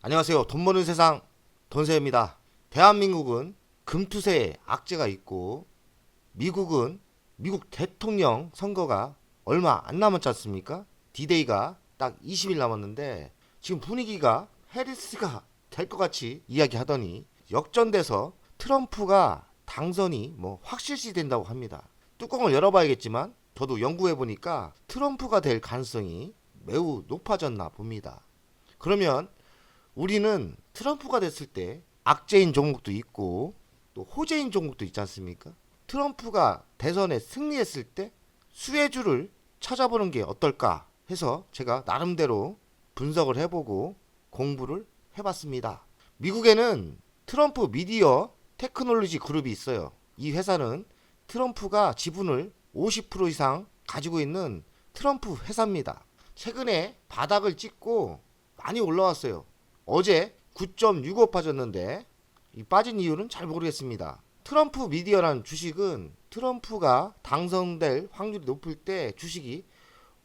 안녕하세요. 돈 버는 세상 돈세입니다. 대한민국은 금투세에 악재가 있고 미국은 미국 대통령 선거가 얼마 안 남았지 않습니까? 디데이가 딱 20일 남았는데 지금 분위기가 해리스가 될 것 같이 이야기하더니 역전돼서 트럼프가 당선이 확실시 된다고 합니다. 뚜껑을 열어봐야겠지만 저도 연구해 보니까 트럼프가 될 가능성이 매우 높아졌나 봅니다. 그러면 우리는 트럼프가 됐을 때 악재인 종목도 있고 또 호재인 종목도 있지 않습니까? 트럼프가 대선에 승리했을 때 수혜주를 찾아보는 게 어떨까 해서 제가 나름대로 분석을 해보고 공부를 해봤습니다. 미국에는 트럼프 미디어 테크놀로지 그룹이 있어요. 이 회사는 트럼프가 지분을 50% 이상 가지고 있는 트럼프 회사입니다. 최근에 바닥을 찍고 많이 올라왔어요. 어제 9.65 빠졌는데 이 빠진 이유는 잘 모르겠습니다. 트럼프 미디어라는 주식은 트럼프가 당선될 확률이 높을 때 주식이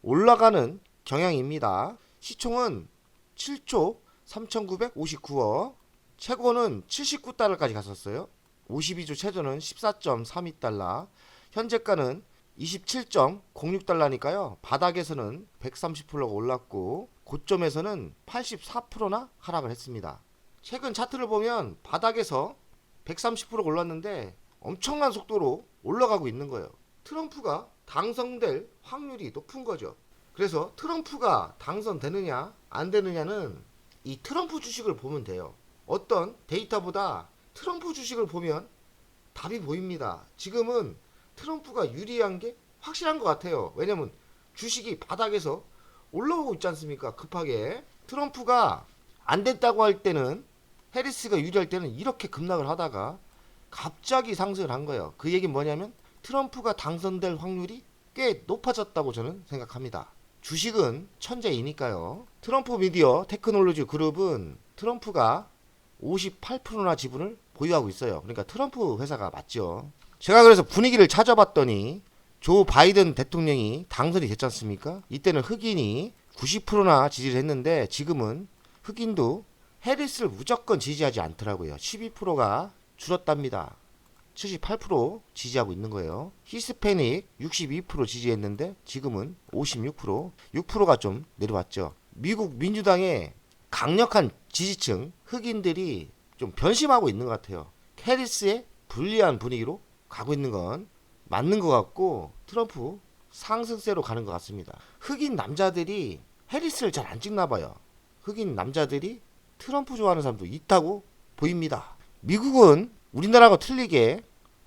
올라가는 경향입니다. 시총은 7조 3,959억, 최고는 79달러까지 갔었어요. 52주 최저는 14.32달러, 현재가는 27.06달러니까요. 바닥에서는 130%가 올랐고 고점에서는 84%나 하락을 했습니다. 최근 차트를 보면 바닥에서 130% 올랐는데 엄청난 속도로 올라가고 있는 거예요. 트럼프가 당선될 확률이 높은 거죠. 그래서 트럼프가 당선되느냐 안 되느냐는 이 트럼프 주식을 보면 돼요. 어떤 데이터보다 트럼프 주식을 보면 답이 보입니다. 지금은 트럼프가 유리한 게 확실한 것 같아요. 왜냐면 주식이 바닥에서 올라오고 있지 않습니까? 급하게. 트럼프가 안 됐다고 할 때는, 해리스가 유리할 때는 이렇게 급락을 하다가 갑자기 상승을 한 거예요. 그 얘기는 뭐냐면 트럼프가 당선될 확률이 꽤 높아졌다고 저는 생각합니다. 주식은 천재이니까요. 트럼프 미디어 테크놀로지 그룹은 트럼프가 58%나 지분을 보유하고 있어요. 그러니까 트럼프 회사가 맞죠. 제가 그래서 분위기를 찾아봤더니 조 바이든 대통령이 당선이 됐지 않습니까? 이때는 흑인이 90%나 지지를 했는데 지금은 흑인도 해리스를 무조건 지지하지 않더라고요. 12%가 줄었답니다. 78% 지지하고 있는 거예요. 히스패닉 62% 지지했는데 지금은 56%, 6%가 좀 내려왔죠. 미국 민주당의 강력한 지지층 흑인들이 좀 변심하고 있는 것 같아요. 해리스의 불리한 분위기로 가고 있는 건 맞는 것 같고 트럼프 상승세로 가는 것 같습니다. 흑인 남자들이 해리스를 잘 안 찍나 봐요. 흑인 남자들이 트럼프 좋아하는 사람도 있다고 보입니다. 미국은 우리나라가 틀리게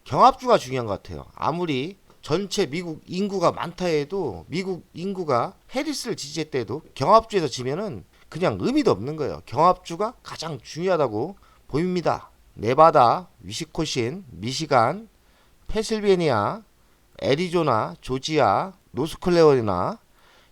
경합주가 중요한 것 같아요. 아무리 전체 미국 인구가 많다 해도 미국 인구가 해리스를 지지했다 해도 경합주에서 지면은 그냥 의미도 없는 거예요. 경합주가 가장 중요하다고 보입니다. 네바다, 위스콘신, 미시간, 펜실베니아, 애리조나, 조지아, 노스캐롤라이나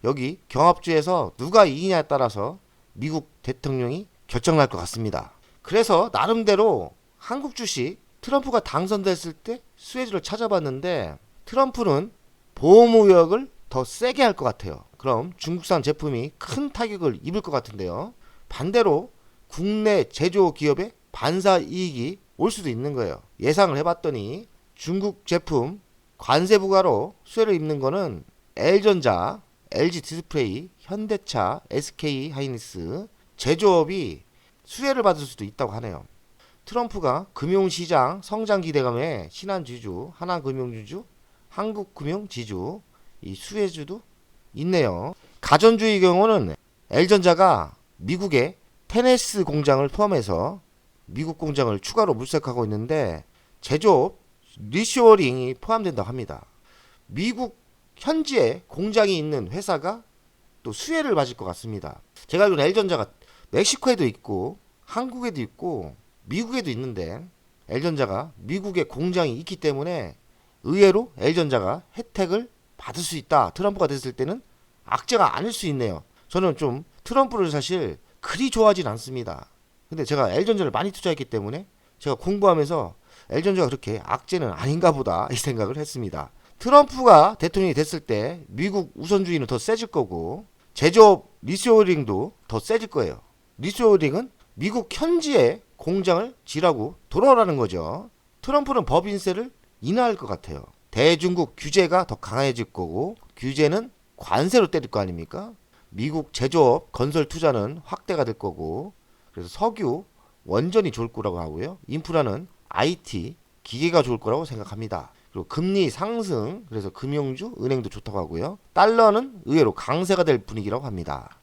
여기 경합주에서 누가 이기냐에 따라서 미국 대통령이 결정날 것 같습니다. 그래서 나름대로 한국 주식 트럼프가 당선됐을 때 수혜주를 찾아봤는데 트럼프는 보호무역을 더 세게 할 것 같아요. 그럼 중국산 제품이 큰 타격을 입을 것 같은데요. 반대로 국내 제조 기업의 반사 이익이 올 수도 있는 거예요. 예상을 해봤더니 중국 제품 관세 부과로 수혜를 입는 거는 L전자, LG 디스플레이, 현대차, SK 하이닉스 제조업이 수혜를 받을 수도 있다고 하네요. 트럼프가 금융시장 성장 기대감에 신한지주, 하나금융지주, 한국금융지주 이 수혜주도 있네요. 가전주의 경우는 L전자가 미국의 테네스 공장을 포함해서 미국 공장을 추가로 물색하고 있는데 제조업 리쇼어링이 포함된다고 합니다. 미국 현지에 공장이 있는 회사가 또 수혜를 받을 것 같습니다. 제가 알기로는 L전자가 멕시코에도 있고 한국에도 있고 미국에도 있는데 L전자가 미국에 공장이 있기 때문에 의외로 L전자가 혜택을 받을 수 있다. 트럼프가 됐을 때는 악재가 아닐 수 있네요. 저는 좀 트럼프를 사실 그리 좋아하진 않습니다. 근데 제가 L전자를 많이 투자했기 때문에 제가 공부하면서 L전자가 그렇게 악재는 아닌가 보다 이 생각을 했습니다. 트럼프가 대통령이 됐을 때 미국 우선주의는 더 세질 거고 제조업 리쇼어링도 더 세질 거예요. 리쇼어링은 미국 현지에 공장을 지라고 돌아오라는 거죠. 트럼프는 법인세를 인하할 것 같아요. 대중국 규제가 더 강해질 거고 규제는 관세로 때릴 거 아닙니까? 미국 제조업 건설 투자는 확대가 될 거고 그래서 석유 원전이 좋을 거라고 하고요. 인프라는 IT 기계가 좋을 거라고 생각합니다. 그리고 금리 상승 그래서 금융주 은행도 좋다고 하고요. 달러는 의외로 강세가 될 분위기라고 합니다.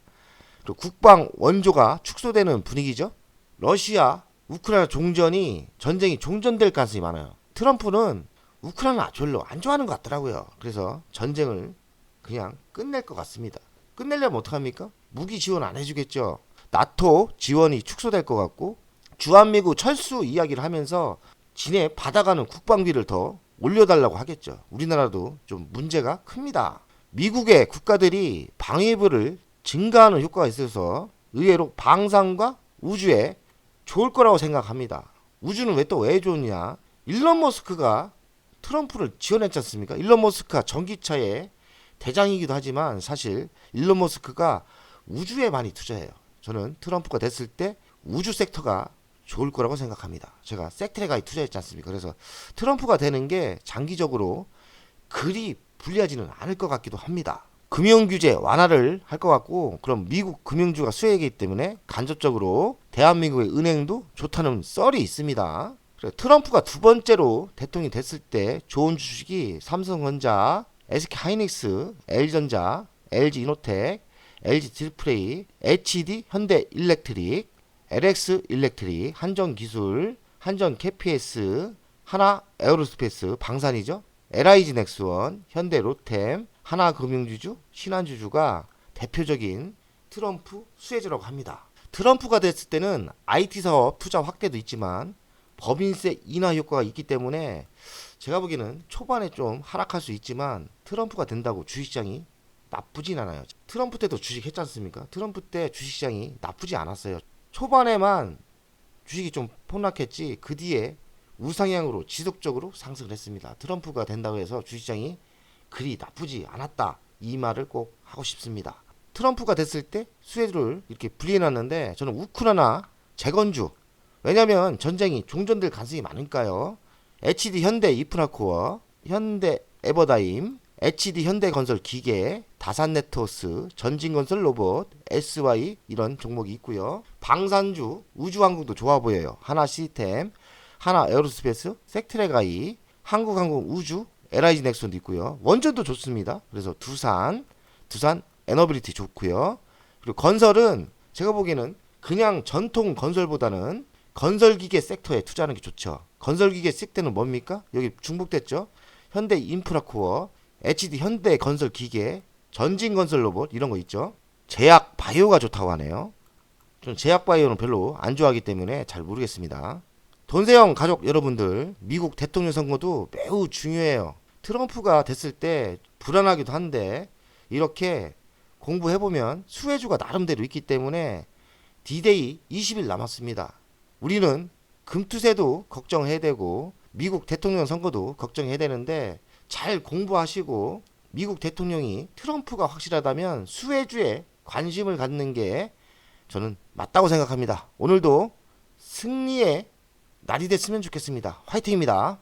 그리고 국방 원조가 축소되는 분위기죠. 러시아 우크라이나 전쟁이 종전될 가능성이 많아요. 트럼프는 우크라이나 별로 안 좋아하는 것 같더라고요. 그래서 전쟁을 그냥 끝낼 것 같습니다. 끝내려면 어떡합니까? 무기 지원 안 해주겠죠. 나토 지원이 축소될 것 같고 주한미군 철수 이야기를 하면서 진해 받아가는 국방비를 더 올려달라고 하겠죠. 우리나라도 좀 문제가 큽니다. 미국의 국가들이 방위부를 증가하는 효과가 있어서 의외로 방산과 우주에 좋을 거라고 생각합니다. 우주는 왜 좋냐? 일론 머스크가 트럼프를 지원했지 않습니까? 일론 머스크가 전기차의 대장이기도 하지만 사실 일론 머스크가 우주에 많이 투자해요. 저는 트럼프가 됐을 때 우주 섹터가 좋을 거라고 생각합니다. 제가 섹트레가에 투자했지 않습니까? 그래서 트럼프가 되는 게 장기적으로 그리 불리하지는 않을 것 같기도 합니다. 금융규제 완화를 할 것 같고 그럼 미국 금융주가 수혜이기 때문에 간접적으로 대한민국의 은행도 좋다는 썰이 있습니다. 트럼프가 두 번째로 대통령이 됐을 때 좋은 주식이 삼성전자, SK하이닉스, L전자, LG이노텍, LG디스플레이, HD 현대일렉트릭, LX일렉트릭, 한전기술, 한전KPS, 하나에어로스페이스 방산이죠. LIG넥스원, 현대로템, 하나금융주주, 신한주주가 대표적인 트럼프 수혜주라고 합니다. 트럼프가 됐을 때는 IT 사업 투자 확대도 있지만 법인세 인하 효과가 있기 때문에 제가 보기에는 초반에 좀 하락할 수 있지만 트럼프가 된다고 주식시장이 나쁘진 않아요. 트럼프 때도 주식 했지 않습니까? 트럼프 때 주식시장이 나쁘지 않았어요. 초반에만 주식이 좀 폭락했지 그 뒤에 우상향으로 지속적으로 상승을 했습니다. 트럼프가 된다고 해서 주식시장이 그리 나쁘지 않았다. 이 말을 꼭 하고 싶습니다. 트럼프가 됐을 때 수혜주를 이렇게 분리해놨는데 저는 우크라이나 재건주 왜냐면 전쟁이 종전될 가능성이 많으니까요. HD 현대 이프라코어, 현대 에버다임, HD 현대건설 기계, 다산네트워스, 전진건설 로봇, SY 이런 종목이 있고요. 방산주, 우주항공도 좋아 보여요. 하나시스템, 하나에어로스페이스, 섹트레가이, 한국항공우주, LIG 넥슨도 있고요. 원전도 좋습니다. 그래서 두산 에너빌리티 좋고요. 그리고 건설은 제가 보기에는 그냥 전통 건설보다는 건설기계 섹터에 투자하는 게 좋죠. 건설기계 섹터는 뭡니까? 여기 중복됐죠. 현대인프라코어, HD 현대건설기계, 전진건설 로봇 이런 거 있죠. 제약 바이오가 좋다고 하네요. 저는 제약 바이오는 별로 안 좋아하기 때문에 잘 모르겠습니다. 돈세영 가족 여러분들, 미국 대통령 선거도 매우 중요해요. 트럼프가 됐을 때 불안하기도 한데 이렇게 공부해보면 수혜주가 나름대로 있기 때문에 D-Day 20일 남았습니다. 우리는 금투세도 걱정해야 되고 미국 대통령 선거도 걱정해야 되는데 잘 공부하시고 미국 대통령이 트럼프가 확실하다면 수혜주에 관심을 갖는 게 저는 맞다고 생각합니다. 오늘도 승리의 날이 됐으면 좋겠습니다. 화이팅입니다.